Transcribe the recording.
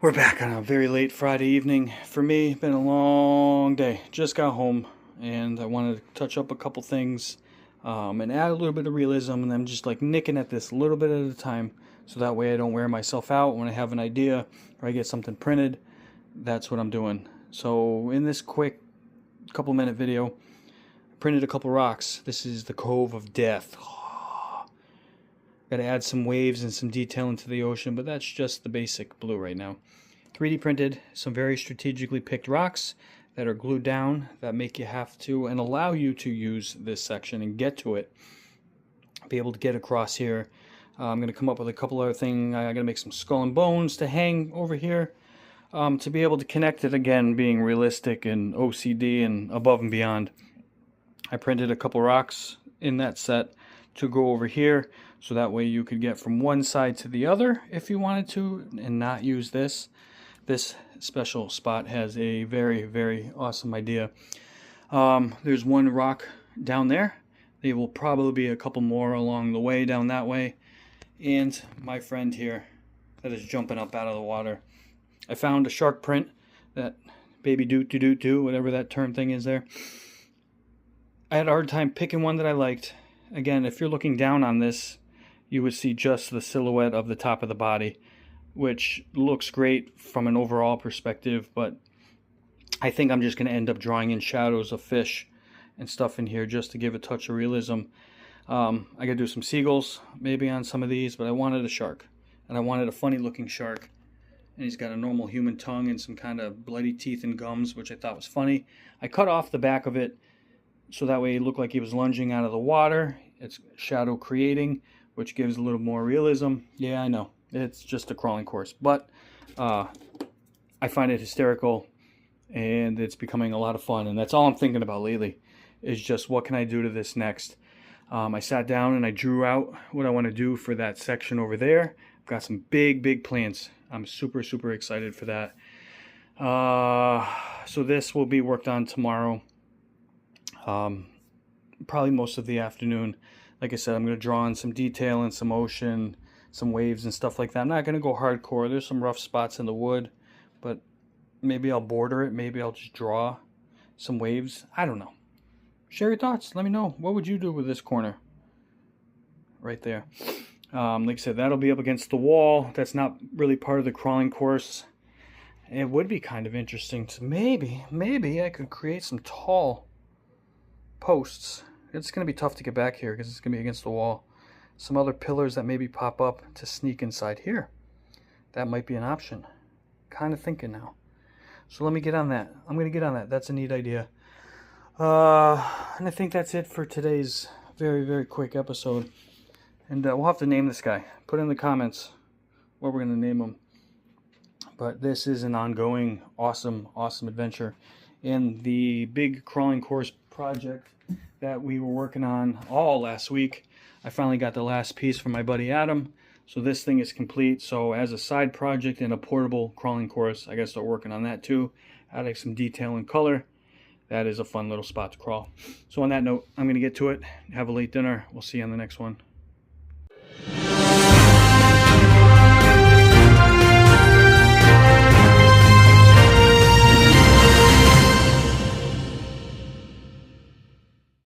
We're back on a very late Friday evening. For me, been a long day. Just got home and I wanted to touch up a couple things and add a little bit of realism, and I'm just like nicking at this a little bit at a time so that way I don't wear myself out when I have an idea or I get something printed. That's what I'm doing. So in this quick couple minute video, I printed a couple rocks. This is the Cove of Death. Got to add some waves and some detail into the ocean, but that's just the basic blue right now. 3D printed some very strategically picked rocks that are glued down that make you have to and allow you to use this section and get to it. Be able to get across here. I'm going to come up with a couple other things. I got to make some skull and bones to hang over here to be able to connect it again, being realistic and OCD and above and beyond. I printed a couple rocks in that set to go over here, so that way you could get from one side to the other if you wanted to and not use this. This special spot has a very, very awesome idea. There's one rock down there. There will probably be a couple more along the way down that way. And my friend here that is jumping up out of the water. I found a shark print, that baby doot, whatever that term thing is there. I had a hard time picking one that I liked. Again, if you're looking down on this, you would see just the silhouette of the top of the body, which looks great from an overall perspective, but I think I'm just going to end up drawing in shadows of fish and stuff in here just to give a touch of realism. I got to do some seagulls maybe on some of these, but I wanted a shark, and I wanted a funny looking shark. And he's got a normal human tongue and some kind of bloody teeth and gums, which I thought was funny. I cut off the back of it so that way it looked like he was lunging out of the water. It's shadow creating, which gives a little more realism. Yeah, I know. It's just a crawling course. But I find it hysterical, and it's becoming a lot of fun. And that's all I'm thinking about lately, is just what can I do to this next. I sat down and I drew out what I want to do for that section over there. I've got some big plans. I'm super excited for that. So this will be worked on tomorrow. Probably most of the afternoon. Like I said, I'm going to draw on some detail and some ocean, some waves and stuff like that. I'm not going to go hardcore. There's some rough spots in the wood, but maybe I'll border it. Maybe I'll just draw some waves. I don't know. Share your thoughts. Let me know. What would you do with this corner? Right there. Like I said, that'll be up against the wall. That's not really part of the crawling course. It would be kind of interesting to maybe I could create some tall posts. It's going to be tough to get back here because it's going to be against the wall. Some other pillars that maybe pop up to sneak inside here. That might be an option. Kind of thinking now. So let me get on that. I'm going to get on that. That's a neat idea. And I think that's it for today's very quick episode. And we'll have to name this guy. Put in the comments what we're going to name him. But this is an ongoing, awesome adventure. And the big crawling course project that we were working on all last week, I finally got the last piece from my buddy Adam. So this thing is complete. So as a side project and a portable crawling course, I got to start working on that too. Adding some detail and color. That is a fun little spot to crawl. So on that note, I'm going to get to it. Have a late dinner. We'll see you on the next one.